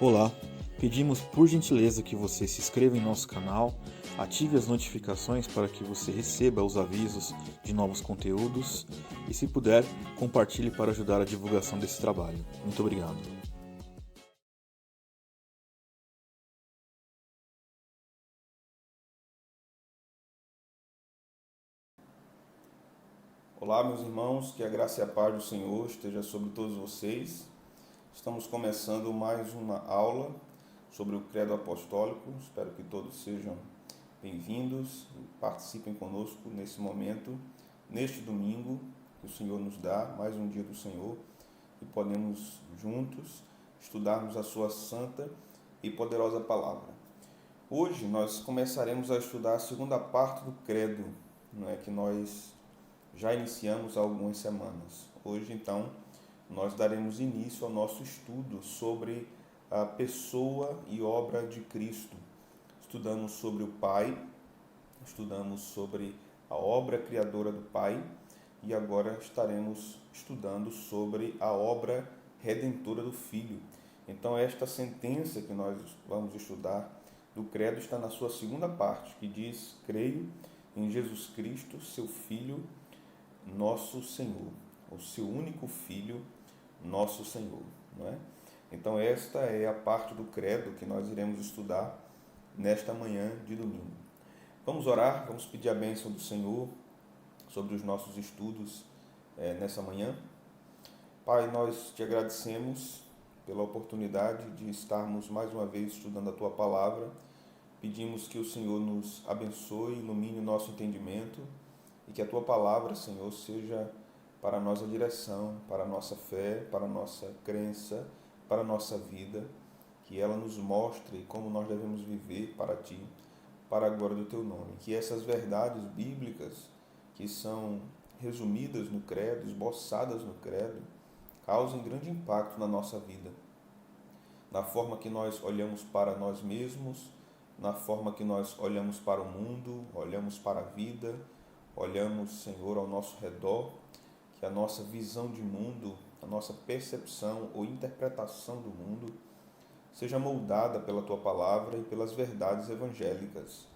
Olá, pedimos por gentileza que você se inscreva em nosso canal, ative as notificações para que você receba os avisos de novos conteúdos e, se puder, compartilhe para ajudar a divulgação desse trabalho. Muito obrigado. Olá, meus irmãos, que a graça e a paz do Senhor esteja sobre todos vocês. Estamos começando mais uma aula sobre o Credo Apostólico. Espero que todos sejam bem-vindos e participem conosco nesse momento, neste domingo que o Senhor nos dá, mais um dia do Senhor, e podemos juntos estudarmos a sua santa e poderosa palavra. Hoje nós começaremos a estudar a segunda parte do Credo, que nós já iniciamos há algumas semanas. Hoje, então, nós daremos início ao nosso estudo sobre a pessoa e obra de Cristo. Estudamos sobre o Pai, estudamos sobre a obra criadora do Pai e agora estaremos estudando sobre a obra redentora do Filho. Então, esta sentença que nós vamos estudar do Credo está na sua segunda parte, que diz: creio em Jesus Cristo, seu Filho, nosso Senhor, o seu único Filho, nosso Senhor, não é? Então esta é a parte do credo que nós iremos estudar nesta manhã de domingo. Vamos orar, vamos pedir a bênção do Senhor sobre os nossos estudos nessa manhã. Pai, nós te agradecemos pela oportunidade de estarmos mais uma vez estudando a Tua Palavra. Pedimos que o Senhor nos abençoe, ilumine o nosso entendimento e que a Tua Palavra, Senhor, seja para a nossa direção, para a nossa fé, para a nossa crença, para a nossa vida, que ela nos mostre como nós devemos viver para Ti, para a glória do Teu nome. Que essas verdades bíblicas que são resumidas no credo, esboçadas no credo, causem grande impacto na nossa vida, na forma que nós olhamos para nós mesmos, na forma que nós olhamos para o mundo, olhamos para a vida, olhamos, Senhor, ao nosso redor, que a nossa visão de mundo, a nossa percepção ou interpretação do mundo seja moldada pela Tua Palavra e pelas verdades evangélicas,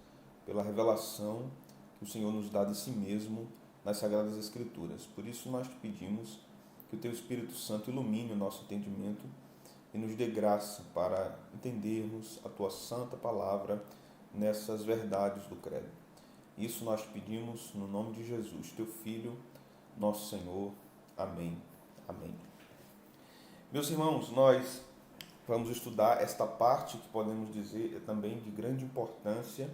pela revelação que o Senhor nos dá de si mesmo nas Sagradas Escrituras. Por isso nós te pedimos que o Teu Espírito Santo ilumine o nosso entendimento e nos dê graça para entendermos a Tua santa palavra nessas verdades do credo. Isso nós te pedimos no nome de Jesus, Teu Filho, nosso Senhor. Amém. Amém. Meus irmãos, nós vamos estudar esta parte que podemos dizer é também de grande importância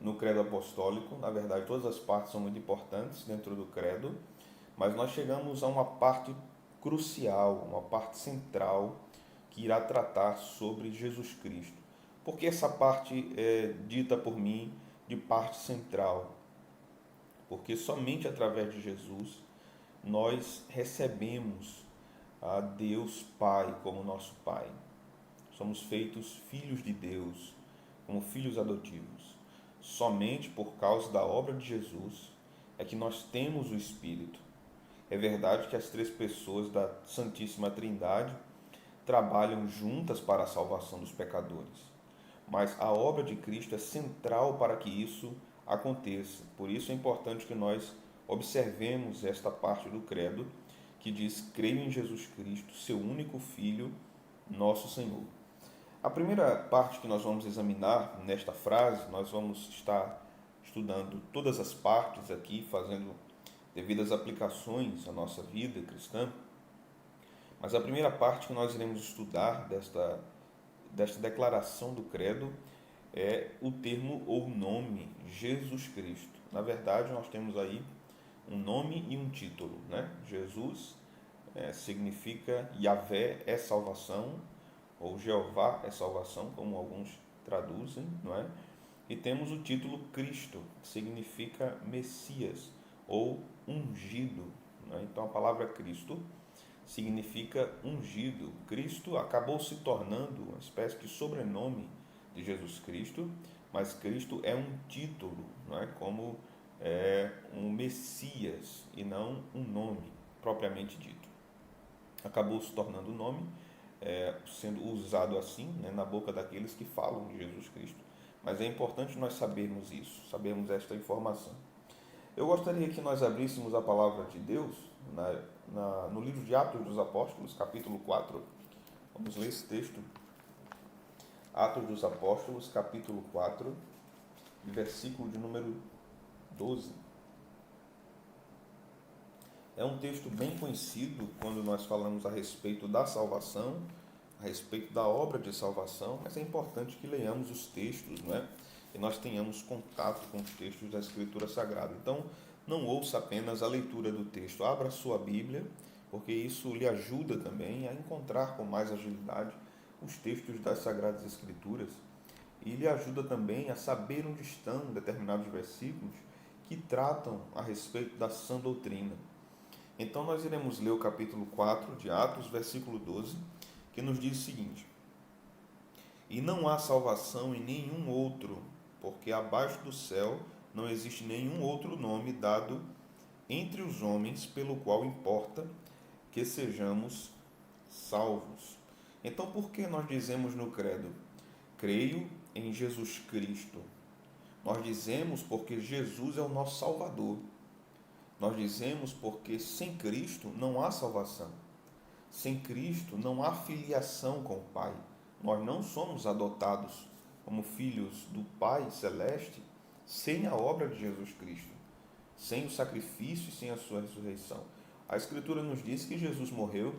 no credo apostólico. Na verdade, todas as partes são muito importantes dentro do credo, mas nós chegamos a uma parte crucial, uma parte central que irá tratar sobre Jesus Cristo. Por que essa parte é dita por mim de parte central? Porque somente através de Jesus nós recebemos a Deus Pai como nosso Pai. Somos feitos filhos de Deus, como filhos adotivos. Somente por causa da obra de Jesus é que nós temos o Espírito. É verdade que as três pessoas da Santíssima Trindade trabalham juntas para a salvação dos pecadores, mas a obra de Cristo é central para que isso aconteça. Por isso é importante que nós observemos esta parte do credo que diz: creio em Jesus Cristo, seu único Filho, nosso Senhor. A primeira parte que nós vamos examinar nesta frase, nós vamos estar estudando todas as partes aqui, fazendo devidas aplicações à nossa vida cristã, mas a primeira parte que nós iremos estudar desta declaração do credo é o termo ou nome Jesus Cristo. Na verdade, nós temos aí um nome e um título, né? Jesus significa Yahvé é salvação, ou Jeová é salvação, como alguns traduzem, não é? E temos o título Cristo, que significa Messias, ou ungido, né? Então a palavra Cristo significa ungido. Cristo acabou se tornando uma espécie de sobrenome de Jesus Cristo, mas Cristo é um título, não é? Como um Messias e não um nome propriamente dito. Acabou se tornando o nome sendo usado assim, né, na boca daqueles que falam de Jesus Cristo. Mas é importante nós sabermos isso, sabermos esta informação. Eu gostaria que nós abríssemos a palavra de Deus no livro de Atos dos Apóstolos, capítulo 4. Vamos ler esse texto. Atos dos Apóstolos, capítulo 4, versículo de número 12. É um texto bem conhecido quando nós falamos a respeito da salvação, a respeito da obra de salvação, mas é importante que leiamos os textos, não é? E nós tenhamos contato com os textos da Escritura Sagrada. Então, não ouça apenas a leitura do texto, abra a sua Bíblia, porque isso lhe ajuda também a encontrar com mais agilidade os textos das Sagradas Escrituras e lhe ajuda também a saber onde estão determinados versículos que tratam a respeito da sã doutrina. Então, nós iremos ler o capítulo 4 de Atos, versículo 12, que nos diz o seguinte: E não há salvação em nenhum outro, porque abaixo do céu não existe nenhum outro nome dado entre os homens pelo qual importa que sejamos salvos. Então, por que nós dizemos no credo, creio em Jesus Cristo? Nós dizemos porque Jesus é o nosso Salvador. Nós dizemos porque sem Cristo não há salvação. Sem Cristo não há filiação com o Pai. Nós não somos adotados como filhos do Pai Celeste sem a obra de Jesus Cristo, sem o sacrifício e sem a sua ressurreição. A Escritura nos diz que Jesus morreu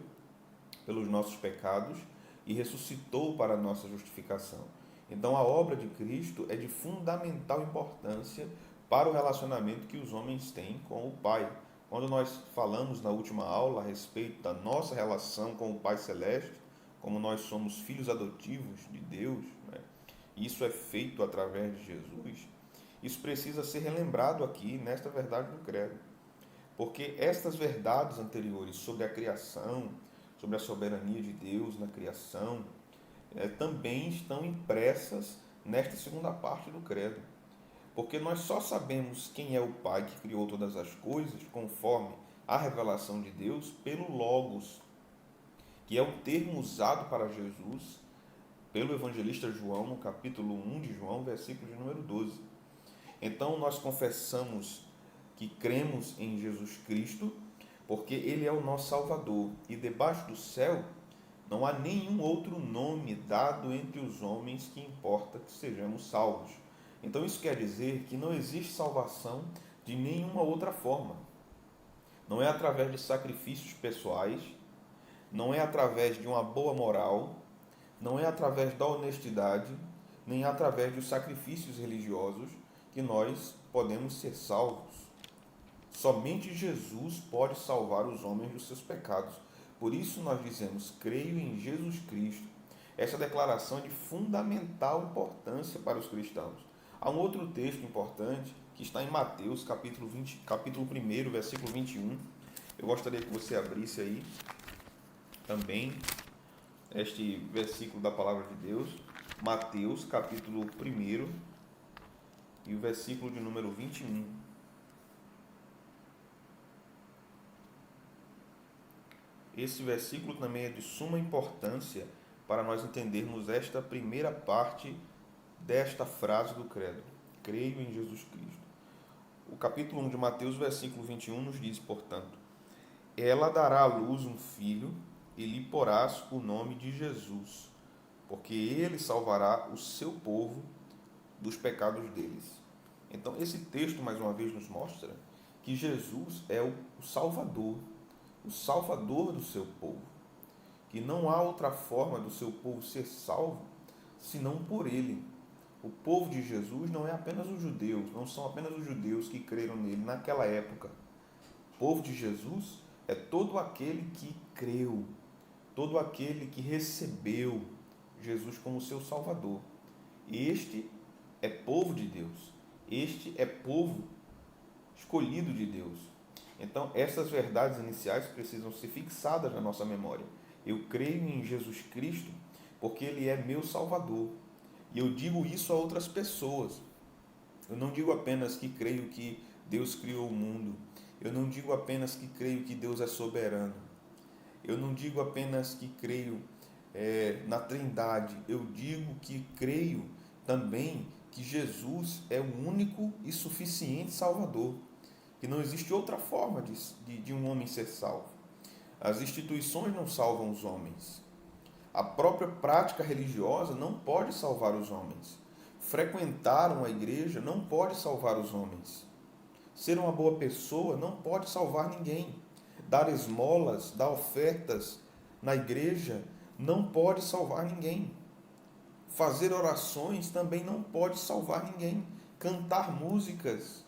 pelos nossos pecados e ressuscitou para a nossa justificação. Então a obra de Cristo é de fundamental importância para o relacionamento que os homens têm com o Pai. Quando nós falamos na última aula a respeito da nossa relação com o Pai Celeste, como nós somos filhos adotivos de Deus, né? Isso é feito através de Jesus, isso precisa ser relembrado aqui nesta verdade do credo. Porque estas verdades anteriores sobre a criação, sobre a soberania de Deus na criação, também estão impressas nesta segunda parte do credo. Porque nós só sabemos quem é o Pai que criou todas as coisas, conforme a revelação de Deus, pelo Logos, que é o termo usado para Jesus pelo evangelista João, no capítulo 1 de João, versículo de número 12. Então, nós confessamos que cremos em Jesus Cristo, porque Ele é o nosso Salvador, e debaixo do céu não há nenhum outro nome dado entre os homens que importa que sejamos salvos. Então isso quer dizer que não existe salvação de nenhuma outra forma. Não é através de sacrifícios pessoais, não é através de uma boa moral, não é através da honestidade, nem através dos sacrifícios religiosos que nós podemos ser salvos. Somente Jesus pode salvar os homens dos seus pecados. Por isso nós dizemos, creio em Jesus Cristo. Essa declaração é de fundamental importância para os cristãos. Há um outro texto importante que está em Mateus, capítulo 1, versículo 21. Eu gostaria que você abrisse aí também este versículo da palavra de Deus. Mateus, capítulo 1 e o versículo de número 21. Esse versículo também é de suma importância para nós entendermos esta primeira parte desta frase do credo, creio em Jesus Cristo. O capítulo 1 de Mateus, versículo 21, nos diz, portanto, ela dará à luz um filho e lhe porás o nome de Jesus, porque ele salvará o seu povo dos pecados deles. Então, esse texto, mais uma vez, nos mostra que Jesus é o Salvador do seu povo, que não há outra forma do seu povo ser salvo senão por ele. O povo de Jesus não é apenas os judeus, não são apenas os judeus que creram nele naquela época. O povo de Jesus é todo aquele que creu, todo aquele que recebeu Jesus como seu Salvador. Este é povo de Deus, este é povo escolhido de Deus. Então, essas verdades iniciais precisam ser fixadas na nossa memória. Eu creio em Jesus Cristo porque Ele é meu Salvador. E eu digo isso a outras pessoas. Eu não digo apenas que creio que Deus criou o mundo. Eu não digo apenas que creio que Deus é soberano. Eu não digo apenas que creio na Trindade, eu digo que creio também que Jesus é o único e suficiente Salvador, que não existe outra forma de um homem ser salvo. As instituições não salvam os homens. A própria prática religiosa não pode salvar os homens. Frequentar uma igreja não pode salvar os homens. Ser uma boa pessoa não pode salvar ninguém. Dar esmolas, dar ofertas na igreja não pode salvar ninguém. Fazer orações também não pode salvar ninguém. Cantar músicas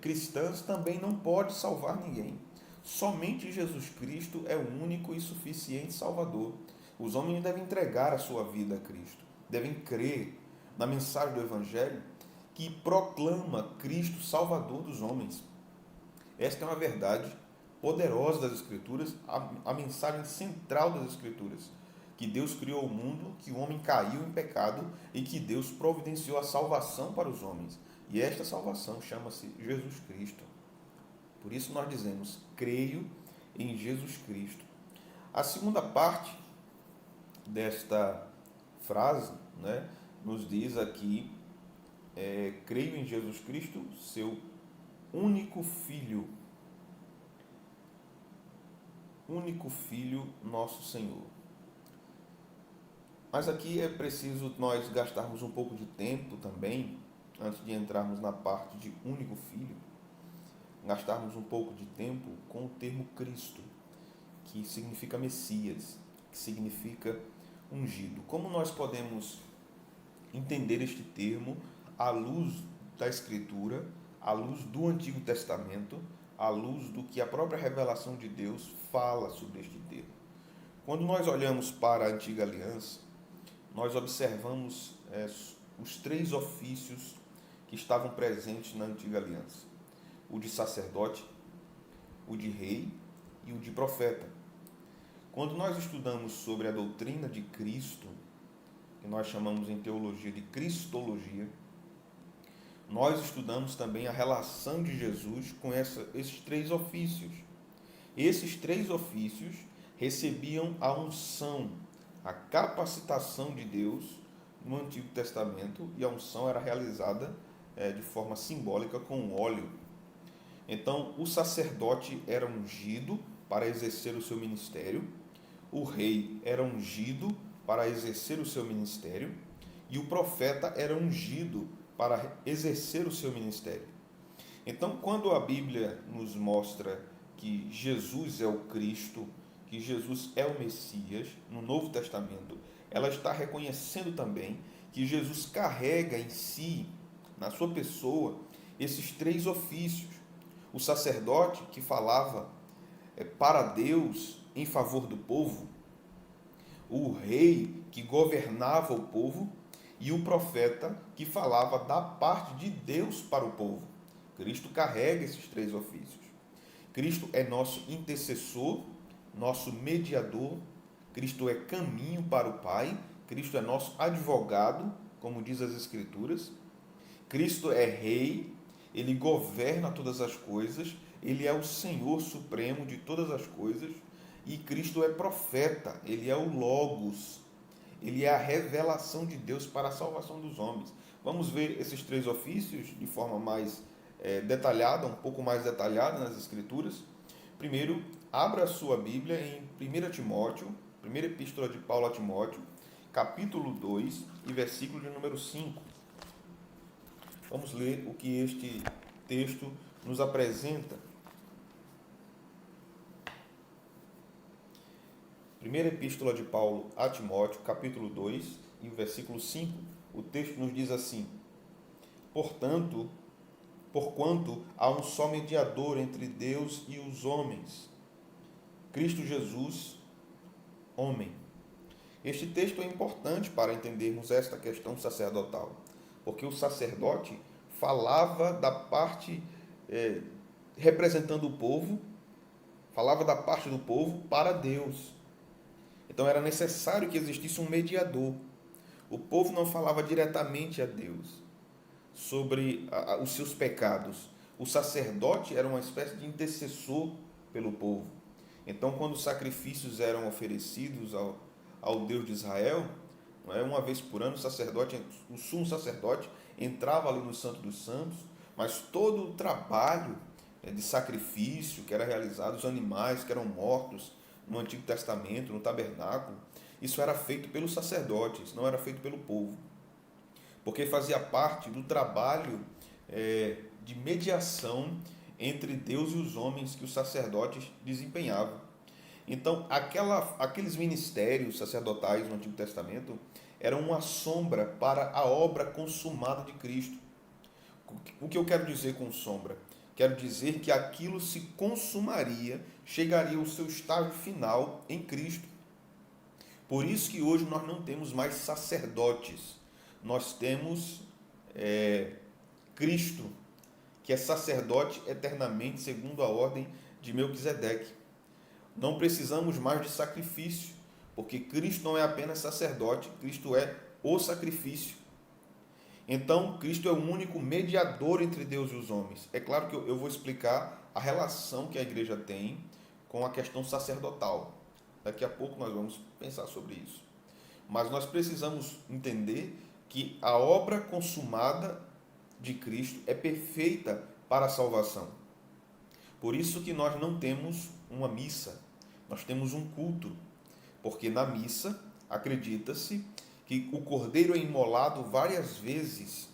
cristãs também não pode salvar ninguém. Somente Jesus Cristo é o único e suficiente Salvador. Os homens devem entregar a sua vida a Cristo, devem crer na mensagem do Evangelho que proclama Cristo Salvador dos homens. Esta é uma verdade poderosa das Escrituras, a mensagem central das Escrituras, que Deus criou o mundo, que o homem caiu em pecado e que Deus providenciou a salvação para os homens. E esta salvação chama-se Jesus Cristo. Por isso nós dizemos, creio em Jesus Cristo. A segunda parte desta frase, né, nos diz aqui, creio em Jesus Cristo, seu único Filho, nosso Senhor. Mas aqui é preciso nós gastarmos um pouco de tempo também, antes de entrarmos na parte de único Filho, gastarmos um pouco de tempo com o termo Cristo, que significa Messias, que significa ungido. Como nós podemos entender este termo à luz da Escritura, à luz do Antigo Testamento, à luz do que a própria revelação de Deus fala sobre este termo? Quando nós olhamos para a Antiga Aliança, nós observamos os três ofícios que estavam presentes na Antiga Aliança: o de sacerdote, o de rei e o de profeta. Quando nós estudamos sobre a doutrina de Cristo, que nós chamamos em teologia de cristologia, nós estudamos também a relação de Jesus com esses três ofícios. Esses três ofícios recebiam a unção, a capacitação de Deus no Antigo Testamento, e a unção era realizada de forma simbólica com óleo. Então, o sacerdote era ungido para exercer o seu ministério, o rei era ungido para exercer o seu ministério e o profeta era ungido para exercer o seu ministério. Então, quando a Bíblia nos mostra que Jesus é o Cristo, que Jesus é o Messias, no Novo Testamento, ela está reconhecendo também que Jesus carrega em si, na sua pessoa, esses três ofícios. O sacerdote que falava para Deus em favor do povo, o rei que governava o povo e o profeta que falava da parte de Deus para o povo. Cristo carrega esses três ofícios. Cristo é nosso intercessor, nosso mediador, Cristo é caminho para o Pai, Cristo é nosso advogado, como diz as Escrituras. Cristo é rei, ele governa todas as coisas, ele é o Senhor supremo de todas as coisas, e Cristo é profeta, ele é o Logos, ele é a revelação de Deus para a salvação dos homens. Vamos ver esses três ofícios de forma mais detalhada, um pouco mais detalhada nas Escrituras. Primeiro, abra a sua Bíblia em 1 Timóteo, primeira epístola de Paulo a Timóteo, capítulo 2 e versículo de número 5. Vamos ler o que este texto nos apresenta. Primeira epístola de Paulo a Timóteo, capítulo 2 e o versículo 5. O texto nos diz assim: porquanto há um só mediador entre Deus e os homens, Cristo Jesus, homem. Este texto é importante para entendermos esta questão sacerdotal, porque o sacerdote falava da parte representando o povo, falava da parte do povo para Deus. Então era necessário que existisse um mediador. O povo não falava diretamente a Deus sobre os seus pecados. O sacerdote era uma espécie de intercessor pelo povo. Então, quando os sacrifícios eram oferecidos ao Deus de Israel, não é? Uma vez por ano o sumo sacerdote entrava ali no Santo dos Santos, mas todo o trabalho de sacrifício que era realizado, os animais que eram mortos no Antigo Testamento, no tabernáculo, isso era feito pelos sacerdotes, não era feito pelo povo, porque fazia parte do trabalho de mediação entre Deus e os homens que os sacerdotes desempenhavam. Então, aqueles ministérios sacerdotais no Antigo Testamento eram uma sombra para a obra consumada de Cristo. O que eu quero dizer com sombra? Quero dizer que aquilo se consumaria, chegaria ao seu estágio final em Cristo. Por isso que hoje nós não temos mais sacerdotes, nós temos Cristo, que é sacerdote eternamente, segundo a ordem de Melquisedeque. Não precisamos mais de sacrifício, porque Cristo não é apenas sacerdote, Cristo é o sacrifício. Então, Cristo é o único mediador entre Deus e os homens. É claro que eu vou explicar a relação que a igreja tem com a questão sacerdotal. Daqui a pouco nós vamos pensar sobre isso. Mas nós precisamos entender que a obra consumada de Cristo é perfeita para a salvação. Por isso que nós não temos uma missa, nós temos um culto, porque na missa acredita-se que o cordeiro é imolado várias vezes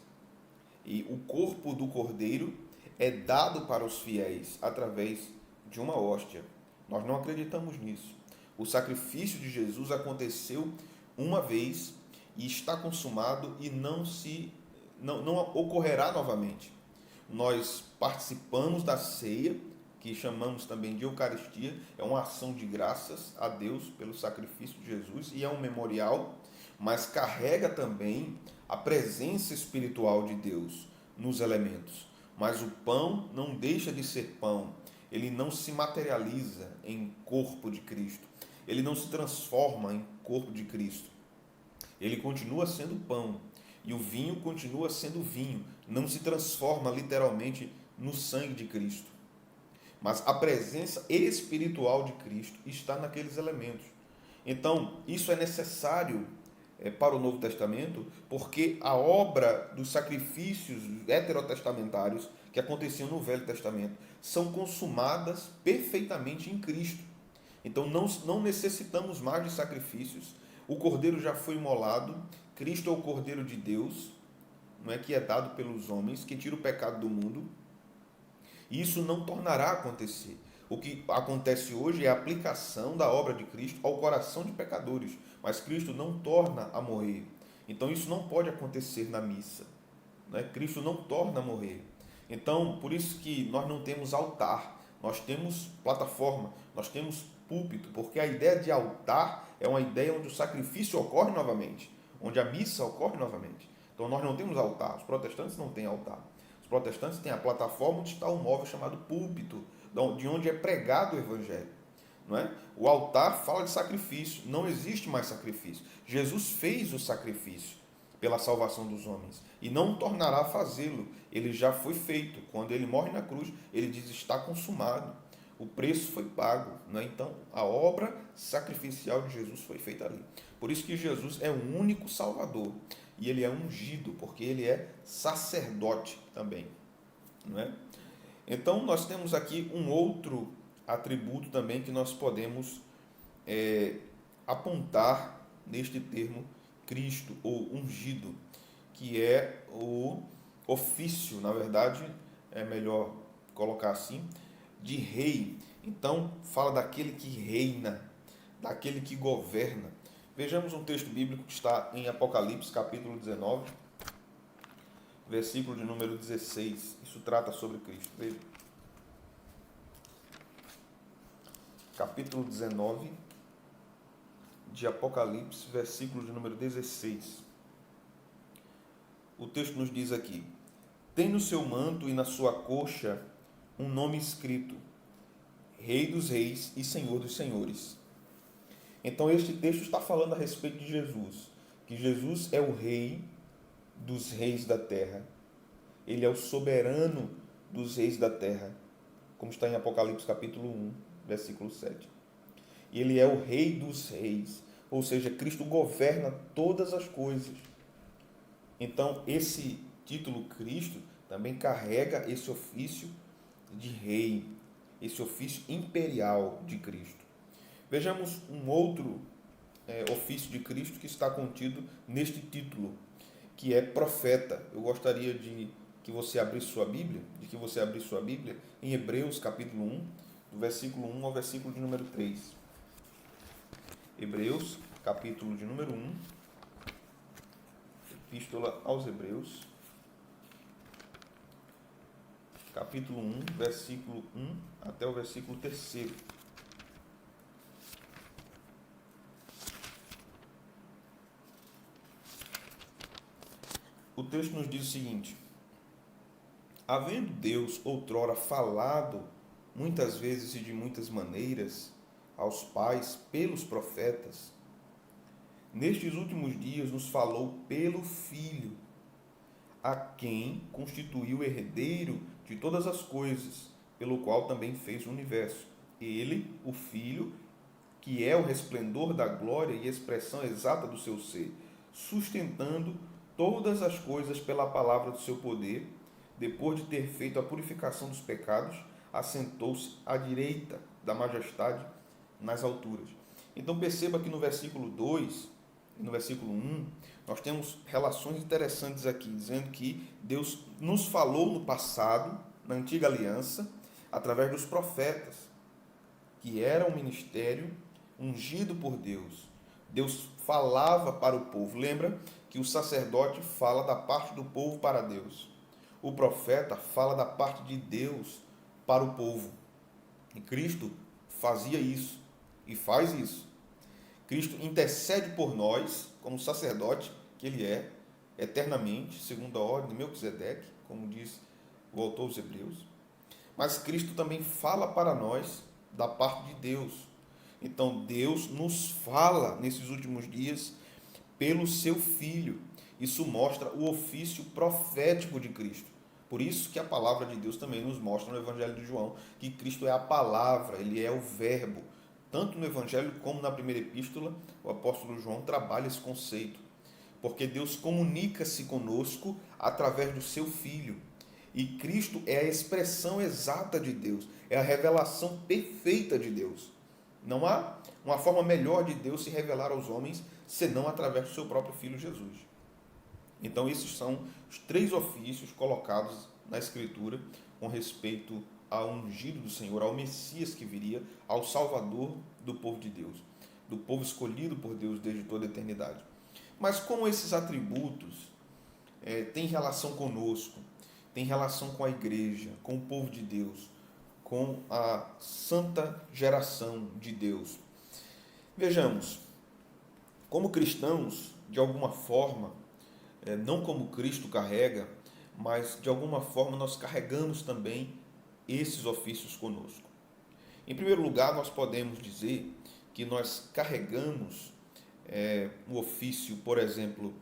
e o corpo do cordeiro é dado para os fiéis através de uma hóstia. Nós não acreditamos nisso. O sacrifício de Jesus aconteceu uma vez e está consumado e não ocorrerá novamente. Nós participamos da ceia, que chamamos também de Eucaristia, é uma ação de graças a Deus pelo sacrifício de Jesus e é um memorial, mas carrega também a presença espiritual de Deus nos elementos. Mas o pão não deixa de ser pão, ele não se materializa em corpo de Cristo, ele não se transforma em corpo de Cristo, ele continua sendo pão e o vinho continua sendo vinho, não se transforma literalmente no sangue de Cristo. Mas a presença espiritual de Cristo está naqueles elementos. Então, isso é necessário para o Novo Testamento, porque a obra dos sacrifícios heterotestamentários que aconteciam no Velho Testamento são consumadas perfeitamente em Cristo. Então, não necessitamos mais de sacrifícios. O Cordeiro já foi imolado. Cristo é o Cordeiro de Deus, não é, que é dado pelos homens, que tira o pecado do mundo. E isso não tornará a acontecer. O que acontece hoje é a aplicação da obra de Cristo ao coração de pecadores, mas Cristo não torna a morrer. Então isso não pode acontecer na missa, né? Cristo não torna a morrer. Então, por isso que nós não temos altar, nós temos plataforma, nós temos púlpito, porque a ideia de altar é uma ideia onde o sacrifício ocorre novamente, onde a missa ocorre novamente. Então nós não temos altar, os protestantes não têm altar. Os protestantes têm a plataforma onde está o móvel chamado púlpito, de onde é pregado o evangelho. Não é? O altar fala de sacrifício, não existe mais sacrifício. Jesus fez o sacrifício pela salvação dos homens e não tornará a fazê-lo, ele já foi feito. Quando ele morre na cruz, ele diz: está consumado, o preço foi pago. Não é? Então a obra sacrificial de Jesus foi feita ali. Por isso que Jesus é o único Salvador e ele é ungido, porque ele é sacerdote também. Não é? Então nós temos aqui um outro atributo também que nós podemos apontar neste termo Cristo ou ungido, que é o ofício, na verdade é melhor colocar assim, de rei. Então fala daquele que reina, daquele que governa. Vejamos um texto bíblico que está em Apocalipse capítulo 19, versículo de número 16. Isso trata sobre Cristo. Veja. Capítulo 19 de Apocalipse, versículo de número 16. O texto nos diz aqui: tem no seu manto e na sua coxa um nome escrito: Rei dos Reis e Senhor dos Senhores. Então este texto está falando a respeito de Jesus, que Jesus é o Rei dos reis da terra. Ele é o soberano dos reis da terra, como está em Apocalipse capítulo 1, versículo 7. E ele é o Rei dos reis. ou seja, Cristo governa todas as coisas. Então, esse título Cristo também carrega esse ofício de rei, esse ofício imperial de Cristo. Vejamos um outro ofício de Cristo que está contido neste título, que é profeta. Eu gostaria de que você abrisse sua Bíblia, em Hebreus capítulo 1, do versículo 1 ao versículo de número 3. Hebreus, capítulo de número 1, Epístola aos Hebreus, capítulo 1, versículo 1 até o versículo 3. O texto nos diz o seguinte: havendo Deus outrora falado muitas vezes e de muitas maneiras aos pais pelos profetas, nestes últimos dias nos falou pelo Filho, a quem constituiu herdeiro de todas as coisas, pelo qual também fez o universo. Ele, o Filho, que é o resplendor da glória e expressão exata do seu ser, sustentando todas as coisas pela palavra do seu poder, depois de ter feito a purificação dos pecados, assentou-se à direita da majestade nas alturas. Então perceba que no versículo 2 e no versículo 1, nós temos relações interessantes aqui, dizendo que Deus nos falou no passado, na antiga aliança, através dos profetas, que era um ministério ungido por Deus. Deus falava para o povo. Lembra que o sacerdote fala da parte do povo para Deus. O profeta fala da parte de Deus para o povo. E Cristo fazia isso e faz isso. Cristo intercede por nós, como sacerdote que ele é, eternamente, segundo a ordem de Melquisedeque, como diz o autor aos Hebreus. Mas Cristo também fala para nós da parte de Deus. Então Deus nos fala nesses últimos dias pelo seu Filho. Isso mostra o ofício profético de Cristo. Por isso que a palavra de Deus também nos mostra no Evangelho de João que Cristo é a palavra, ele é o verbo. Tanto no Evangelho como na primeira epístola, o apóstolo João trabalha esse conceito. Porque Deus comunica-se conosco através do seu Filho. E Cristo é a expressão exata de Deus, é a revelação perfeita de Deus. Não há uma forma melhor de Deus se revelar aos homens senão através do seu próprio Filho Jesus. Então esses são os 3 ofícios colocados na Escritura com respeito ao ungido do Senhor, ao Messias que viria, ao Salvador do povo de Deus, do povo escolhido por Deus desde toda a eternidade. Mas como esses atributos têm relação conosco, têm relação com a igreja, com o povo de Deus, com a santa geração de Deus? Vejamos, como cristãos, de alguma forma, não como Cristo carrega, mas de alguma forma nós carregamos também esses ofícios conosco. Em primeiro lugar, nós podemos dizer que nós carregamos o ofício, por exemplo,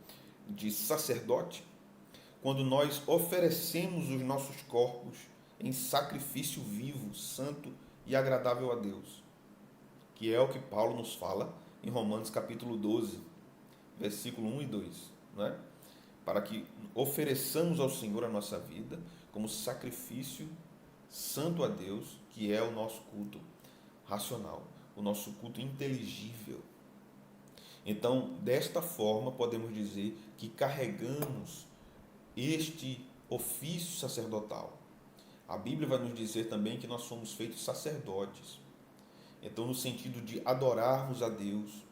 de sacerdote, quando nós oferecemos os nossos corpos em sacrifício vivo, santo e agradável a Deus, que é o que Paulo nos fala em Romanos capítulo 12, versículo 1 e 2, não é? Para que ofereçamos ao Senhor a nossa vida como sacrifício santo a Deus, que é o nosso culto racional, o nosso culto inteligível. Então, desta forma, podemos dizer que carregamos este ofício sacerdotal. A Bíblia vai nos dizer também que nós somos feitos sacerdotes. Então, no sentido de adorarmos a Deus,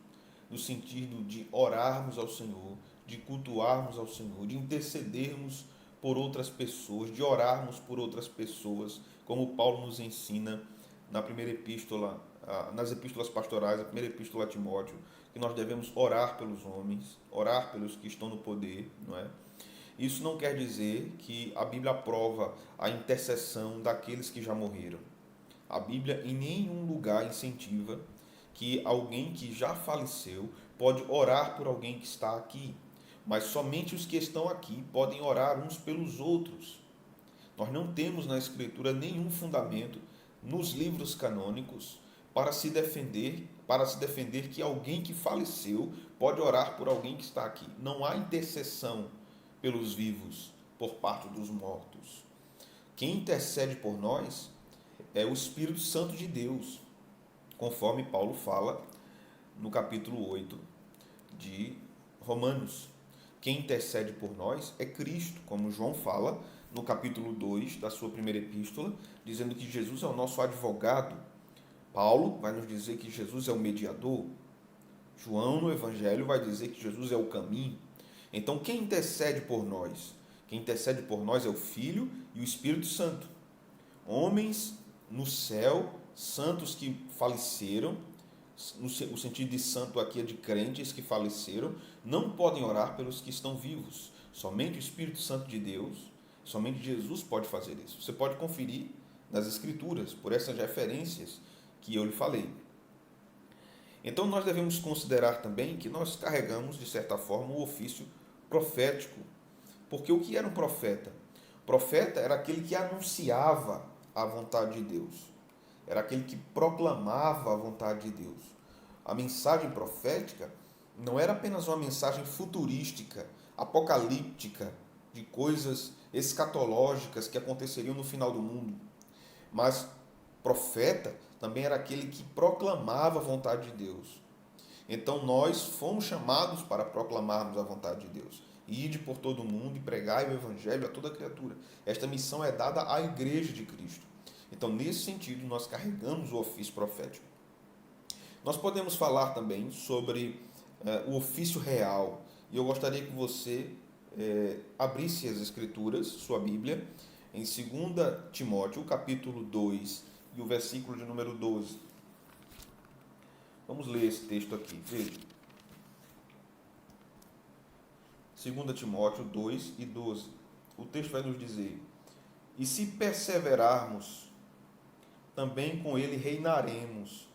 no sentido de orarmos ao Senhor, de cultuarmos ao Senhor, de intercedermos por outras pessoas, de orarmos por outras pessoas, como Paulo nos ensina na primeira epístola, nas epístolas pastorais, a primeira epístola a Timóteo, que nós devemos orar pelos homens, orar pelos que estão no poder, não é? Isso não quer dizer que a Bíblia aprova a intercessão daqueles que já morreram. A Bíblia em nenhum lugar incentiva que alguém que já faleceu pode orar por alguém que está aqui, mas somente os que estão aqui podem orar uns pelos outros. Nós não temos na Escritura nenhum fundamento nos livros canônicos para se defender que alguém que faleceu pode orar por alguém que está aqui. Não há intercessão pelos vivos por parte dos mortos. Quem intercede por nós é o Espírito Santo de Deus, conforme Paulo fala no capítulo 8 de Romanos. Quem intercede por nós é Cristo, como João fala no capítulo 2 da sua primeira epístola, dizendo que Jesus é o nosso advogado. Paulo vai nos dizer que Jesus é o mediador. João, no Evangelho, vai dizer que Jesus é o caminho. Então, quem intercede por nós? Quem intercede por nós é o Filho e o Espírito Santo. Homens no céu, santos que faleceram, o sentido de santo aqui é de crentes que faleceram, não podem orar pelos que estão vivos. Somente o Espírito Santo de Deus, somente Jesus pode fazer isso. Você pode conferir nas Escrituras, por essas referências que eu lhe falei. Então nós devemos considerar também que nós carregamos, de certa forma, o ofício profético. Porque o que era um profeta? O profeta era aquele que anunciava a vontade de Deus. Era aquele que proclamava a vontade de Deus. A mensagem profética não era apenas uma mensagem futurística, apocalíptica, de coisas escatológicas que aconteceriam no final do mundo. Mas profeta também era aquele que proclamava a vontade de Deus. Então nós fomos chamados para proclamarmos a vontade de Deus. Ide por todo o mundo e pregai o Evangelho a toda criatura. Esta missão é dada à Igreja de Cristo. Então, nesse sentido, nós carregamos o ofício profético. Nós podemos falar também sobre o ofício real. E eu gostaria que você abrisse as Escrituras, sua Bíblia, em 2 Timóteo, capítulo 2, e o versículo de número 12. Vamos ler esse texto aqui, veja. 2 Timóteo 2 e 12. O texto vai nos dizer: e se perseverarmos, também com ele reinaremos.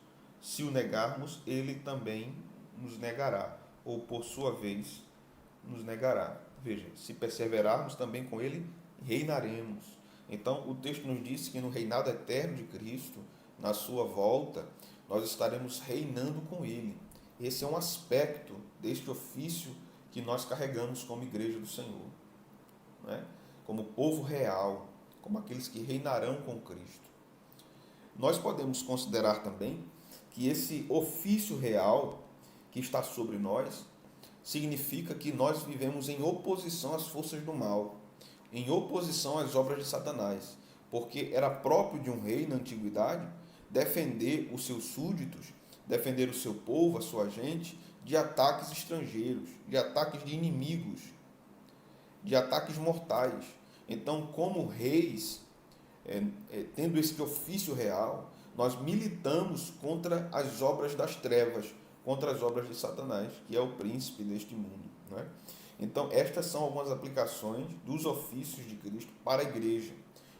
Se o negarmos, ele também nos negará, ou por sua vez nos negará. Veja, se perseverarmos, também com ele reinaremos. Então, o texto nos diz que no reinado eterno de Cristo, na sua volta, nós estaremos reinando com ele. Esse é um aspecto deste ofício que nós carregamos como igreja do Senhor, né? Como povo real, como aqueles que reinarão com Cristo. Nós podemos considerar também que esse ofício real que está sobre nós significa que nós vivemos em oposição às forças do mal, em oposição às obras de Satanás, porque era próprio de um rei na antiguidade defender os seus súditos, defender o seu povo, a sua gente, de ataques estrangeiros, de ataques de inimigos, de ataques mortais. Então, como reis, tendo esse ofício real, nós militamos contra as obras das trevas, contra as obras de Satanás, que é o príncipe deste mundo, né? Então, estas são algumas aplicações dos ofícios de Cristo para a igreja.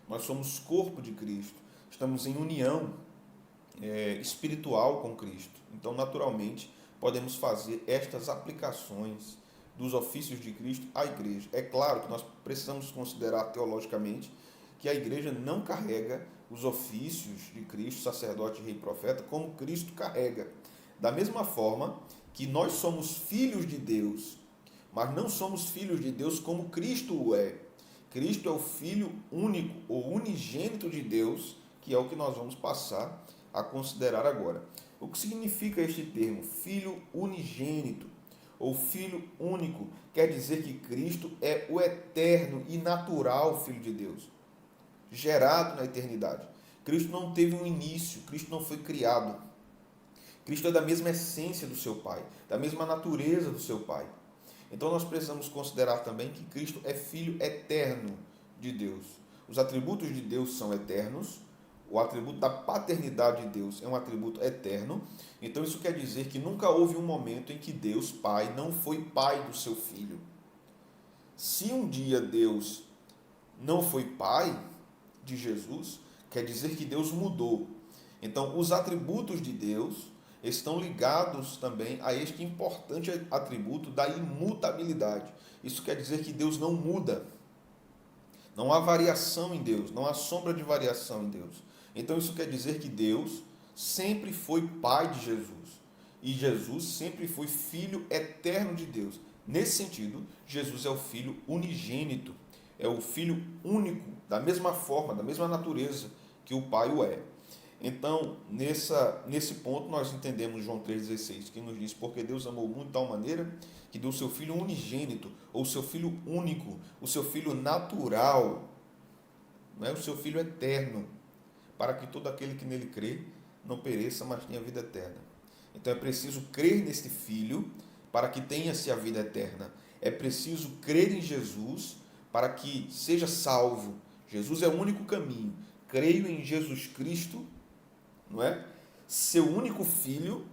Nós somos corpo de Cristo, estamos em união espiritual com Cristo. Então, naturalmente, podemos fazer estas aplicações dos ofícios de Cristo à igreja. É claro que nós precisamos considerar teologicamente que a igreja não carrega os ofícios de Cristo, sacerdote, rei e profeta, como Cristo carrega. Da mesma forma que nós somos filhos de Deus, mas não somos filhos de Deus como Cristo o é. Cristo é o Filho único, ou unigênito de Deus, que é o que nós vamos passar a considerar agora. O que significa este termo, Filho unigênito, ou Filho único? Quer dizer que Cristo é o eterno e natural Filho de Deus, gerado na eternidade. Cristo não teve um início, Cristo não foi criado. Cristo é da mesma essência do seu Pai, da mesma natureza do seu Pai. Então nós precisamos considerar também que Cristo é Filho eterno de Deus. Os atributos de Deus são eternos, o atributo da paternidade de Deus é um atributo eterno. Então isso quer dizer que nunca houve um momento em que Deus, Pai, não foi Pai do seu Filho. Se um dia Deus não foi Pai de Jesus, quer dizer que Deus mudou. Então os atributos de Deus estão ligados também a este importante atributo da imutabilidade. Isso quer dizer que Deus não muda. Não há variação em Deus, não há sombra de variação em Deus. Então isso quer dizer que Deus, sempre foi pai de Jesus. E Jesus sempre foi filho eterno de Deus. Nesse sentido, Jesus é o filho unigênito, é o filho único, da mesma forma, da mesma natureza que o pai o é. Então, nesse ponto, nós entendemos João 3,16, que nos diz: porque Deus amou muito de tal maneira que deu o seu Filho unigênito, ou o seu Filho único, o seu Filho natural, não é? O seu Filho eterno, para que todo aquele que nele crê não pereça, mas tenha vida eterna. Então, é preciso crer neste Filho para que tenha-se a vida eterna. É preciso crer em Jesus para que seja salvo. Jesus é o único caminho. Creio em Jesus Cristo, não é? Seu único Filho,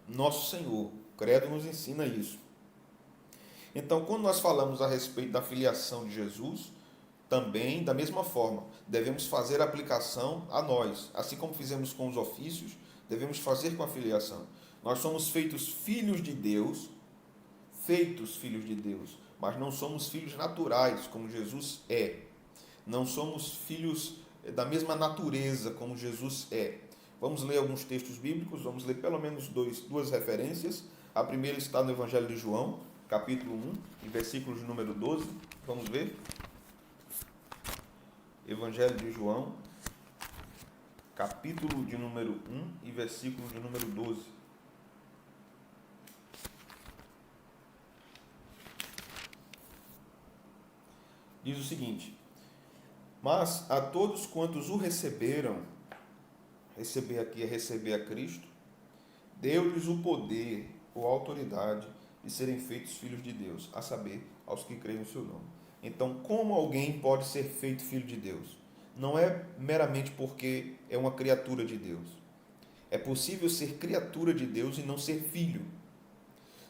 nosso Senhor. O credo nos ensina isso. Então, quando nós falamos a respeito da filiação de Jesus, também, da mesma forma, devemos fazer a aplicação a nós. Assim como fizemos com os ofícios, devemos fazer com a filiação. Nós somos feitos filhos de Deus, mas não somos filhos naturais, como Jesus é. Não somos filhos da mesma natureza, como Jesus é. Vamos ler alguns textos bíblicos, vamos ler pelo menos duas referências. A primeira está no Evangelho de João, capítulo 1, e versículo de número 12. Vamos ver? Evangelho de João, capítulo de número 1 e versículo de número 12. Diz o seguinte: mas a todos quantos o receberam, receber aqui é receber a Cristo, deu-lhes o poder ou a autoridade de serem feitos filhos de Deus, a saber, aos que creem no seu nome. Então, como alguém pode ser feito filho de Deus? Não é meramente porque é uma criatura de Deus. É possível ser criatura de Deus e não ser filho.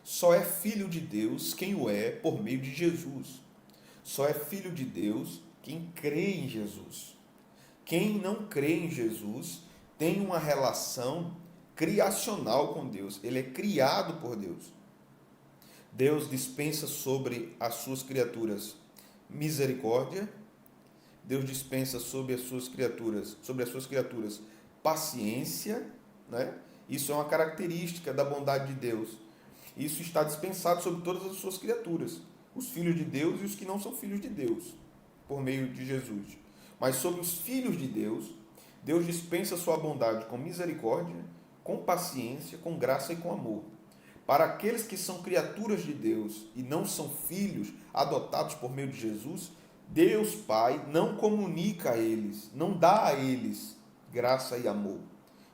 Só é filho de Deus quem o é por meio de Jesus. Só é filho de Deus quem crê em Jesus. Quem não crê em Jesus tem uma relação criacional com Deus. Ele é criado por Deus. Deus dispensa sobre as suas criaturas misericórdia. Deus dispensa sobre as suas criaturas paciência, né? Isso é uma característica da bondade de Deus. Isso está dispensado sobre todas as suas criaturas, os filhos de Deus e os que não são filhos de Deus, por meio de Jesus. Mas sobre os filhos de Deus, Deus dispensa sua bondade com misericórdia, com paciência, com graça e com amor. Para aqueles que são criaturas de Deus e não são filhos adotados por meio de Jesus, Deus Pai não comunica a eles, não dá a eles graça e amor.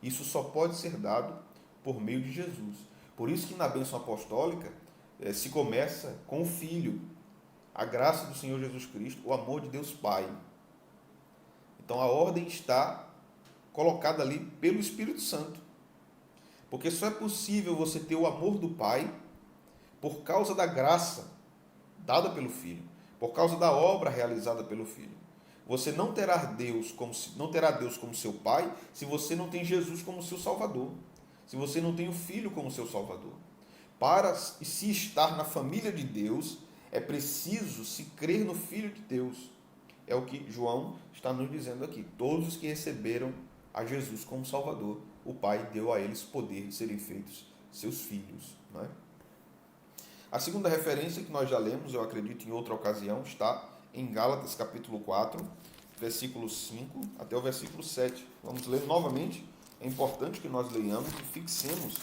Isso só pode ser dado por meio de Jesus. Por isso que na bênção apostólica se começa com o Filho, a graça do Senhor Jesus Cristo, o amor de Deus Pai. Então a ordem está colocada ali pelo Espírito Santo. Porque só é possível você ter o amor do Pai por causa da graça dada pelo Filho, por causa da obra realizada pelo Filho. Você não terá Deus como seu Pai se você não tem Jesus como seu Salvador, se você não tem o Filho como seu Salvador. Para se estar na família de Deus, é preciso se crer no Filho de Deus. É o que João está nos dizendo aqui. Todos os que receberam a Jesus como Salvador, o Pai deu a eles poder de serem feitos seus filhos. Não é? A segunda referência que nós já lemos, eu acredito em outra ocasião, está em Gálatas capítulo 4, versículo 5 até o versículo 7. Vamos ler novamente. É importante que nós leiamos e fixemos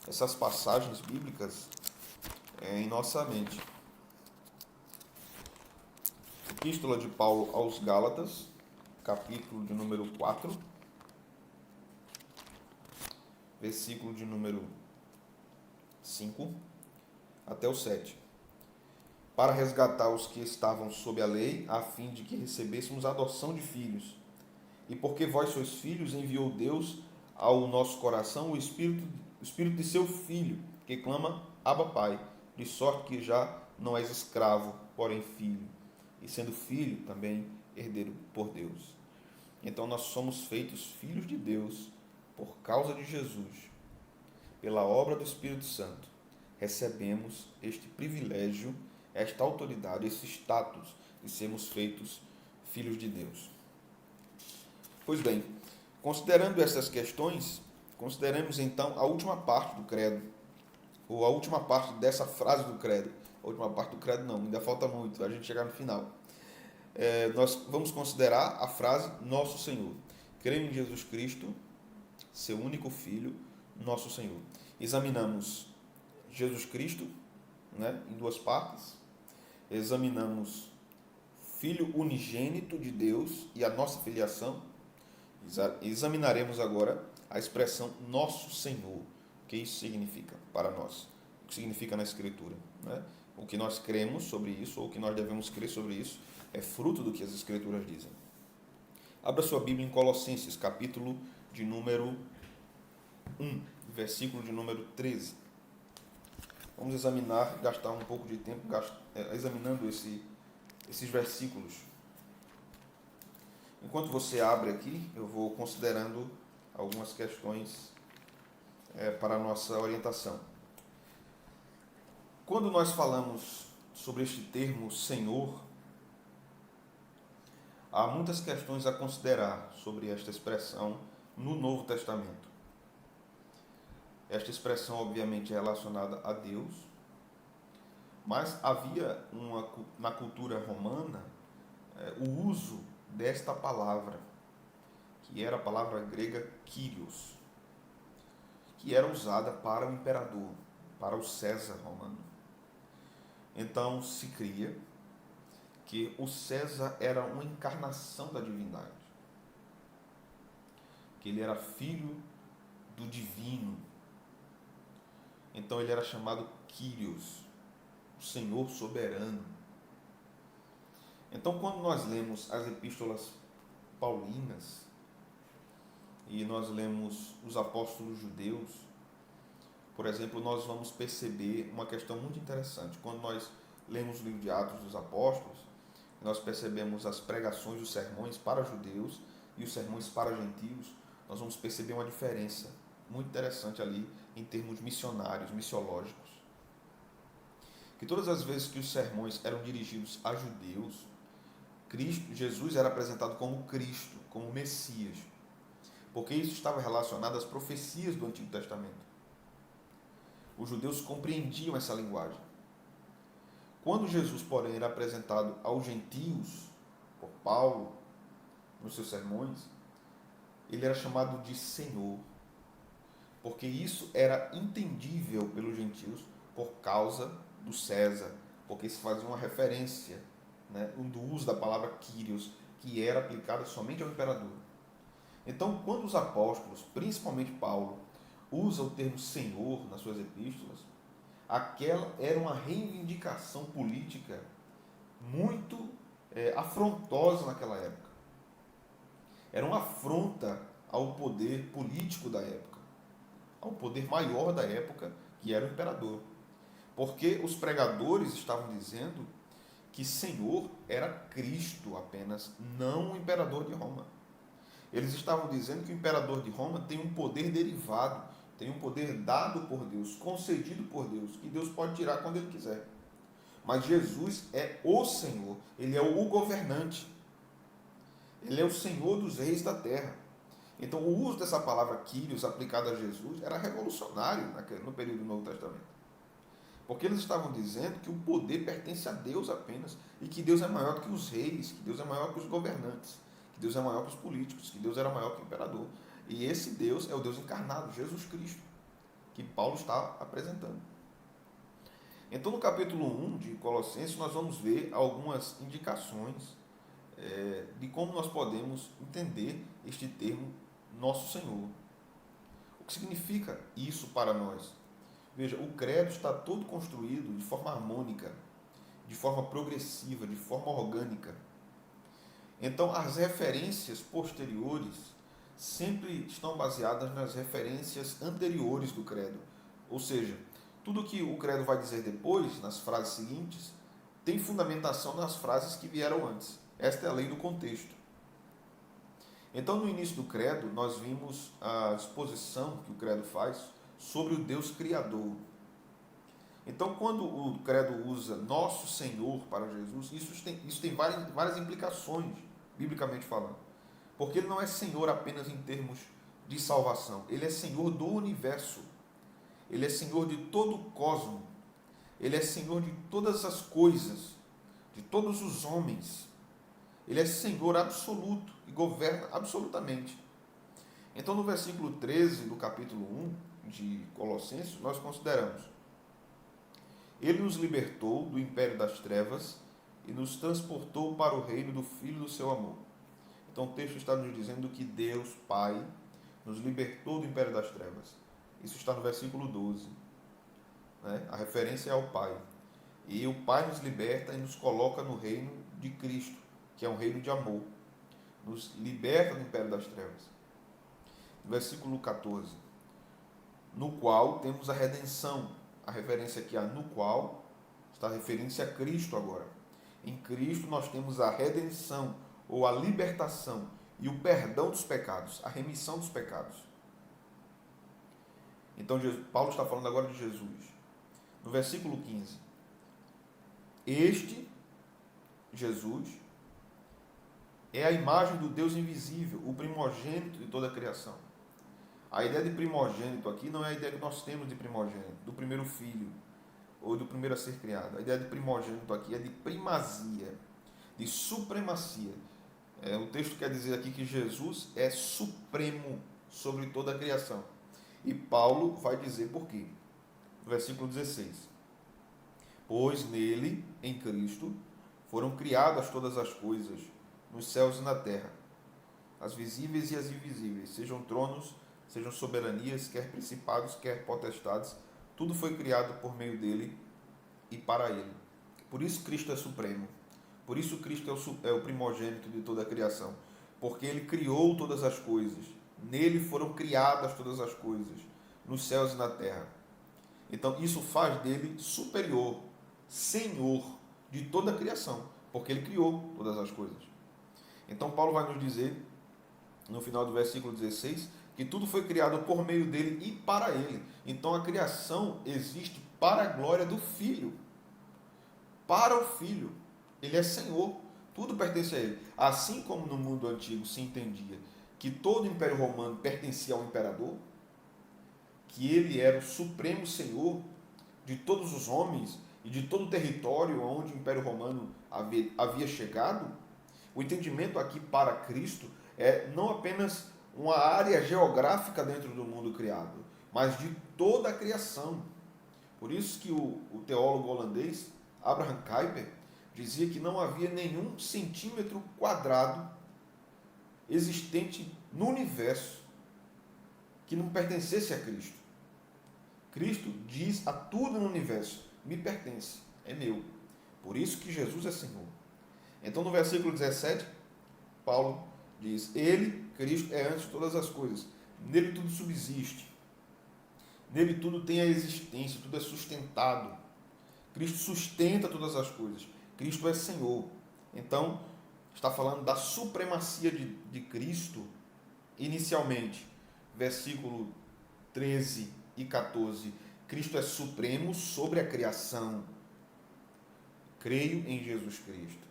essas passagens bíblicas em nossa mente. Epístola de Paulo aos Gálatas, capítulo de número 4, versículo de número 5 até o 7. Para resgatar os que estavam sob a lei, a fim de que recebêssemos a adoção de filhos. E porque vós sois filhos, enviou Deus ao nosso coração o Espírito de seu Filho, que clama, Abba, Pai, de sorte que já não és escravo, porém filho, e sendo filho também herdeiro por Deus. Então nós somos feitos filhos de Deus por causa de Jesus. Pela obra do Espírito Santo, recebemos este privilégio, esta autoridade, esse status de sermos feitos filhos de Deus. Pois bem, considerando essas questões, Consideremos então a última parte do credo, ou a última parte dessa frase do credo. A última parte do credo não, ainda falta muito, a gente chegar no final. Nós vamos considerar a frase Nosso Senhor. Creio em Jesus Cristo, seu único Filho, nosso Senhor. Examinamos Jesus Cristo, né, em duas partes. Examinamos Filho unigênito de Deus e a nossa filiação. Examinaremos agora a expressão Nosso Senhor. O que isso significa para nós? O que significa na Escritura, né? O que nós cremos sobre isso, ou o que nós devemos crer sobre isso, é fruto do que as Escrituras dizem. Abra sua Bíblia em Colossenses, capítulo de número 1, versículo de número 13. Vamos examinar, gastar um pouco de tempo examinando esses versículos. Enquanto você abre aqui, eu vou considerando algumas questões para a nossa orientação. Quando nós falamos sobre este termo Senhor, há muitas questões a considerar sobre esta expressão no Novo Testamento. Esta expressão, obviamente, é relacionada a Deus, mas havia na cultura romana o uso desta palavra, que era a palavra grega Kyrios, que era usada para o imperador, para o César romano. Então se cria que o César era uma encarnação da divindade, que ele era filho do divino. Então ele era chamado Kyrios, o Senhor soberano. Então quando nós lemos as epístolas paulinas e nós lemos os apóstolos judeus, por exemplo, nós vamos perceber uma questão muito interessante. Quando nós lemos o livro de Atos dos Apóstolos, nós percebemos as pregações, os sermões para judeus e os sermões para gentios, nós vamos perceber uma diferença muito interessante ali em termos missionários, missiológicos. Que todas as vezes que os sermões eram dirigidos a judeus, Jesus era apresentado como Cristo, como Messias, porque isso estava relacionado às profecias do Antigo Testamento. Os judeus compreendiam essa linguagem. Quando Jesus, porém, era apresentado aos gentios, por Paulo, nos seus sermões, ele era chamado de Senhor, porque isso era entendível pelos gentios por causa do César, porque se fazia uma referência, né, do uso da palavra Kyrios, que era aplicada somente ao imperador. Então, quando os apóstolos, principalmente Paulo, usa o termo Senhor nas suas epístolas, aquela era uma reivindicação política muito afrontosa naquela época. Era uma afronta ao poder político da época, ao poder maior da época, que era o imperador. Porque os pregadores estavam dizendo que Senhor era Cristo apenas, não o imperador de Roma. Eles estavam dizendo que o imperador de Roma tem um poder derivado, tem um poder dado por Deus, concedido por Deus, que Deus pode tirar quando Ele quiser. Mas Jesus é o Senhor, Ele é o governante, Ele é o Senhor dos reis da terra. Então o uso dessa palavra Kyrios aplicada a Jesus era revolucionário no período do Novo Testamento. Porque eles estavam dizendo que o poder pertence a Deus apenas, e que Deus é maior do que os reis, que Deus é maior que os governantes, que Deus é maior que os políticos, que Deus era maior que o imperador. E esse Deus é o Deus encarnado, Jesus Cristo, que Paulo está apresentando. Então, no capítulo 1 de Colossenses, nós vamos ver algumas indicações de como nós podemos entender este termo Nosso Senhor. O que significa isso para nós? Veja, o credo está todo construído de forma harmônica, de forma progressiva, de forma orgânica. Então, as referências posteriores sempre estão baseadas nas referências anteriores do credo. Ou seja, tudo que o credo vai dizer depois, nas frases seguintes, tem fundamentação nas frases que vieram antes. Esta é a lei do contexto. Então, no início do credo, nós vimos a exposição que o credo faz sobre o Deus Criador. Então, quando o credo usa Nosso Senhor para Jesus, isso tem várias implicações, biblicamente falando. Porque Ele não é Senhor apenas em termos de salvação. Ele é Senhor do universo. Ele é Senhor de todo o cosmos. Ele é Senhor de todas as coisas, de todos os homens. Ele é Senhor absoluto e governa absolutamente. Então, no versículo 13 do capítulo 1 de Colossenses, nós consideramos: Ele nos libertou do império das trevas e nos transportou para o reino do Filho do seu amor. Então, o texto está nos dizendo que Deus, Pai, nos libertou do império das trevas. Isso está no versículo 12. A referência é ao Pai. E o Pai nos liberta e nos coloca no reino de Cristo, que é um reino de amor. Nos liberta do império das trevas. Versículo 14. No qual temos a redenção. A referência aqui a no qual está referência a Cristo agora. Em Cristo nós temos a redenção, ou a libertação, e o perdão dos pecados, a remissão dos pecados. Então, Paulo está falando agora de Jesus. No versículo 15. Este, Jesus, é a imagem do Deus invisível, o primogênito de toda a criação. A ideia de primogênito aqui não é a ideia que nós temos de primogênito, do primeiro filho, ou do primeiro a ser criado. A ideia de primogênito aqui é de primazia, de supremacia. O texto quer dizer aqui que Jesus é supremo sobre toda a criação. E Paulo vai dizer por quê. Versículo 16. Pois nele, em Cristo, foram criadas todas as coisas, nos céus e na terra, as visíveis e as invisíveis, sejam tronos, sejam soberanias, quer principados, quer potestades, tudo foi criado por meio dele e para ele. Por isso Cristo é supremo. Por isso Cristo é o primogênito de toda a criação. Porque ele criou todas as coisas. Nele foram criadas todas as coisas, nos céus e na terra. Então isso faz dele superior, Senhor de toda a criação, porque ele criou todas as coisas. Então Paulo vai nos dizer, no final do versículo 16, que tudo foi criado por meio dele e para ele. Então a criação existe para a glória do Filho. Para o Filho. Ele é Senhor. Tudo pertence a ele. Assim como no mundo antigo se entendia que todo o Império Romano pertencia ao imperador, que ele era o supremo Senhor de todos os homens e de todo o território onde o Império Romano havia chegado, o entendimento aqui para Cristo é não apenas uma área geográfica dentro do mundo criado, mas de toda a criação. Por isso que o teólogo holandês Abraham Kuyper dizia que não havia nenhum centímetro quadrado existente no universo que não pertencesse a Cristo. Cristo diz a tudo no universo: me pertence, é meu. Por isso que Jesus é Senhor. Então no versículo 17, Paulo diz: Ele, Cristo, é antes de todas as coisas. Nele tudo subsiste. Nele tudo tem a existência, tudo é sustentado. Cristo sustenta todas as coisas. Cristo é Senhor. Então, está falando da supremacia de Cristo, inicialmente, versículo 13 e 14. Cristo é supremo sobre a criação. Creio em Jesus Cristo.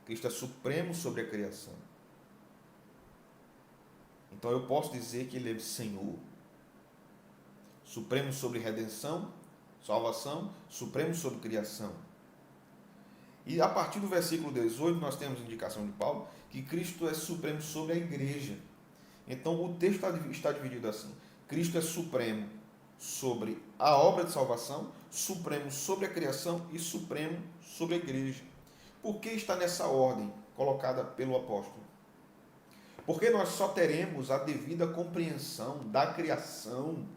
Cristo é supremo sobre a criação. Então eu posso dizer que Ele é Senhor. Supremo sobre redenção, salvação, supremo sobre criação. E a partir do versículo 18 nós temos indicação de Paulo que Cristo é supremo sobre a igreja. Então o texto está dividido assim: Cristo é supremo sobre a obra de salvação, supremo sobre a criação e supremo sobre a igreja. Por que está nessa ordem colocada pelo apóstolo? Porque nós só teremos a devida compreensão da criação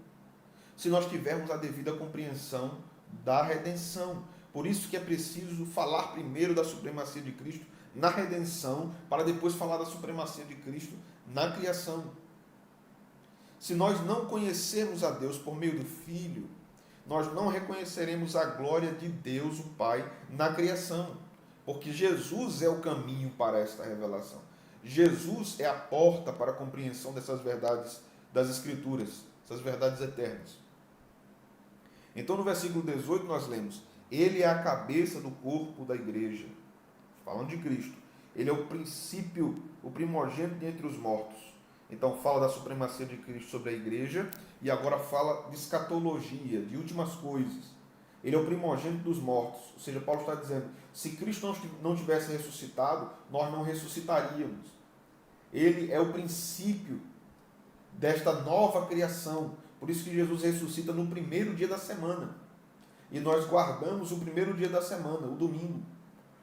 se nós tivermos a devida compreensão da redenção. Por isso que é preciso falar primeiro da supremacia de Cristo na redenção, para depois falar da supremacia de Cristo na criação. Se nós não conhecermos a Deus por meio do Filho, nós não reconheceremos a glória de Deus, o Pai, na criação. Porque Jesus é o caminho para esta revelação. Jesus é a porta para a compreensão dessas verdades das Escrituras, essas verdades eternas. Então, no versículo 18, nós lemos: Ele é a cabeça do corpo da igreja. Falando de Cristo. Ele é o princípio, o primogênito dentre os mortos. Então fala da supremacia de Cristo sobre a igreja e agora fala de escatologia, de últimas coisas. Ele é o primogênito dos mortos. Ou seja, Paulo está dizendo, se Cristo não tivesse ressuscitado, nós não ressuscitaríamos. Ele é o princípio desta nova criação. Por isso que Jesus ressuscita no primeiro dia da semana. E nós guardamos o primeiro dia da semana, o domingo,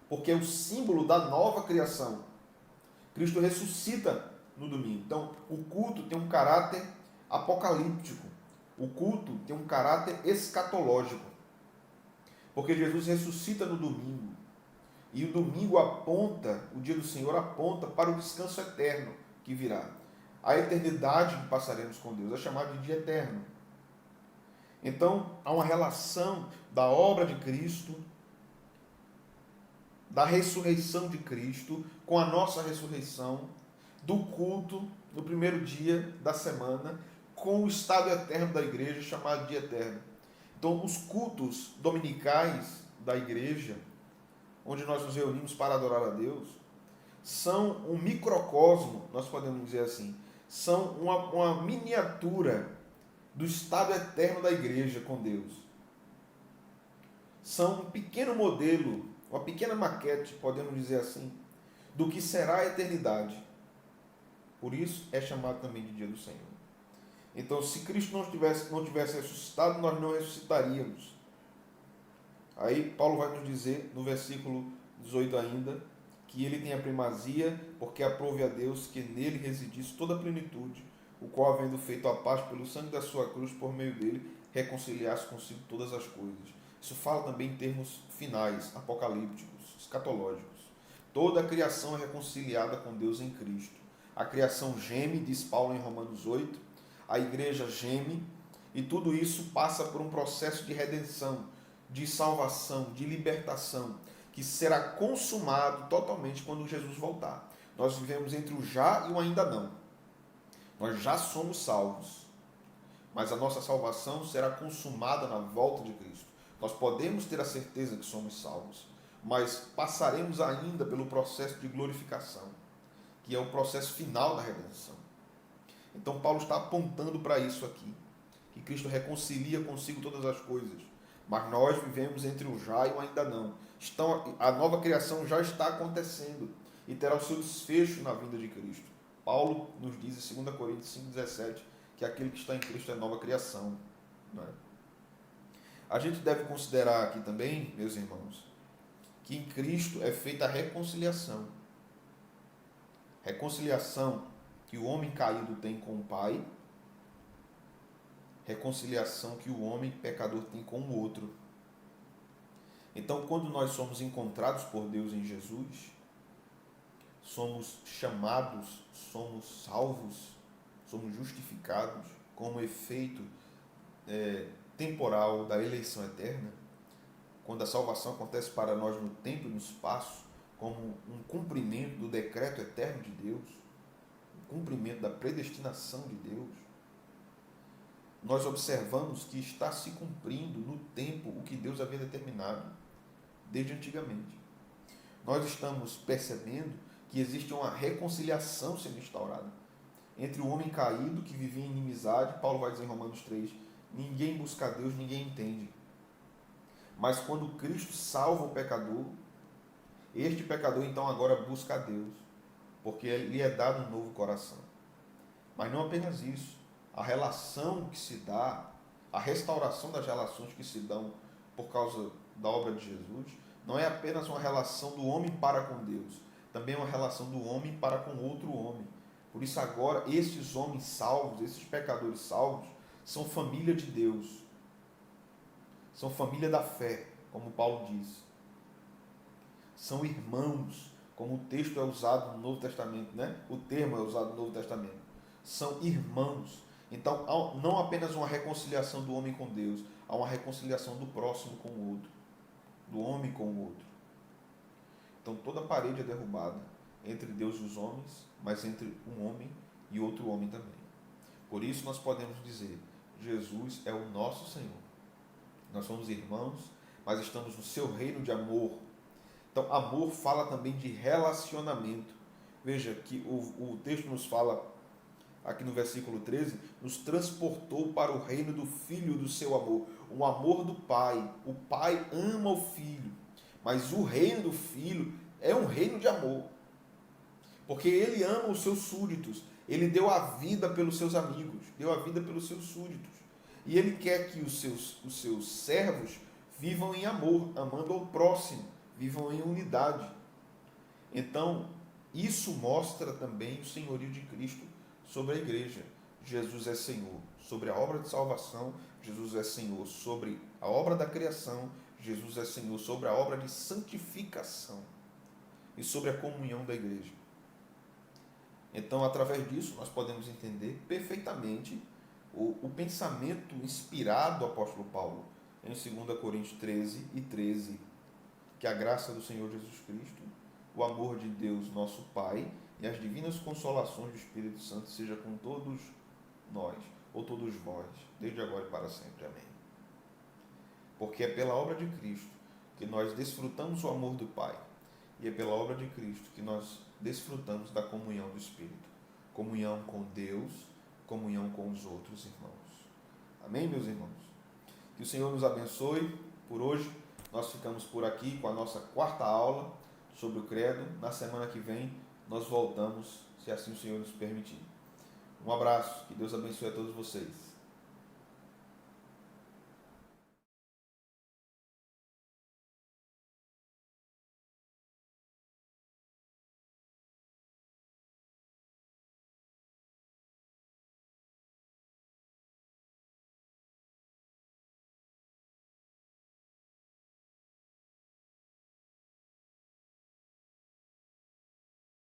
porque é o símbolo da nova criação. Cristo ressuscita no domingo. Então, o culto tem um caráter apocalíptico. O culto tem um caráter escatológico. Porque Jesus ressuscita no domingo. E o domingo aponta, o dia do Senhor aponta para o descanso eterno que virá. A eternidade que passaremos com Deus é chamada de dia eterno. Então, há uma relação da obra de Cristo, da ressurreição de Cristo, com a nossa ressurreição, do culto no primeiro dia da semana, com o estado eterno da igreja, chamado dia eterno. Então, os cultos dominicais da igreja, onde nós nos reunimos para adorar a Deus, são um microcosmo, nós podemos dizer assim, são uma miniatura do estado eterno da igreja com Deus. São um pequeno modelo, uma pequena maquete, podemos dizer assim, do que será a eternidade. Por isso é chamado também de dia do Senhor. Então, se Cristo não tivesse ressuscitado, nós não ressuscitaríamos. Aí Paulo vai nos dizer, no versículo 18 ainda, que ele tem a primazia, porque aprove a Deus que nele residisse toda a plenitude, o qual, havendo feito a paz pelo sangue da sua cruz, por meio dele, reconciliasse consigo todas as coisas. Isso fala também em termos finais, apocalípticos, escatológicos. Toda a criação é reconciliada com Deus em Cristo. A criação geme, diz Paulo em Romanos 8, a igreja geme, e tudo isso passa por um processo de redenção, de salvação, de libertação, que será consumado totalmente quando Jesus voltar. Nós vivemos entre o já e o ainda não. Nós já somos salvos, mas a nossa salvação será consumada na volta de Cristo. Nós podemos ter a certeza que somos salvos, mas passaremos ainda pelo processo de glorificação, que é o processo final da redenção. Então Paulo está apontando para isso aqui, que Cristo reconcilia consigo todas as coisas, mas nós vivemos entre o já e o ainda não. A nova criação já está acontecendo e terá o seu desfecho na vinda de Cristo. Paulo nos diz em 2 Coríntios 5,17 que aquele que está em Cristo é nova criação. Né? A gente deve considerar aqui também, meus irmãos, que em Cristo é feita a reconciliação. Reconciliação que o homem caído tem com o Pai, reconciliação que o homem pecador tem com o outro. Então, quando nós somos encontrados por Deus em Jesus, somos chamados, somos salvos, somos justificados como efeito temporal da eleição eterna, quando a salvação acontece para nós no tempo e no espaço, como um cumprimento do decreto eterno de Deus, um cumprimento da predestinação de Deus, nós observamos que está se cumprindo no tempo o que Deus havia determinado desde antigamente. Nós estamos percebendo que existe uma reconciliação sendo instaurada entre o homem caído que vivia em inimizade. Paulo vai dizer em Romanos 3, ninguém busca a Deus, ninguém entende. Mas quando Cristo salva o pecador, este pecador então agora busca a Deus, porque lhe é dado um novo coração. Mas não apenas isso, a relação que se dá, a restauração das relações que se dão por causa da obra de Jesus, não é apenas uma relação do homem para com Deus, também é uma relação do homem para com outro homem. Por isso agora, esses homens salvos, esses pecadores salvos, são família de Deus, são família da fé, como Paulo diz. São irmãos, como o texto é usado no Novo Testamento, né? O termo é usado no Novo Testamento. São irmãos. Então, não apenas uma reconciliação do homem com Deus, há uma reconciliação do próximo com o outro, do homem com o outro. Então, toda parede é derrubada entre Deus e os homens, mas entre um homem e outro homem também. Por isso, nós podemos dizer, Jesus é o nosso Senhor. Nós somos irmãos, mas estamos no seu reino de amor. Então, amor fala também de relacionamento. Veja que o texto nos fala aqui no versículo 13, nos transportou para o reino do Filho do seu amor, o amor do Pai. O Pai ama o Filho, mas o reino do Filho é um reino de amor, porque ele ama os seus súditos, ele deu a vida pelos seus amigos, deu a vida pelos seus súditos, e ele quer que os seus servos vivam em amor, amando ao próximo, vivam em unidade. Então, isso mostra também o senhorio de Cristo sobre a igreja. Jesus é Senhor sobre a obra de salvação, Jesus é Senhor sobre a obra da criação, Jesus é Senhor sobre a obra de santificação e sobre a comunhão da igreja. Então, através disso, nós podemos entender perfeitamente o pensamento inspirado do apóstolo Paulo em 2 Coríntios 13:13, que a graça do Senhor Jesus Cristo, o amor de Deus, nosso Pai, e as divinas consolações do Espírito Santo seja com todos nós, ou todos vós, desde agora e para sempre. Amém. Porque é pela obra de Cristo que nós desfrutamos o amor do Pai, e é pela obra de Cristo que nós desfrutamos da comunhão do Espírito, comunhão com Deus, comunhão com os outros irmãos. Amém, meus irmãos? Que o Senhor nos abençoe. Por hoje, nós ficamos por aqui com a nossa quarta aula sobre o credo. Na semana que vem, nós voltamos, se assim o Senhor nos permitir. Um abraço, que Deus abençoe a todos vocês.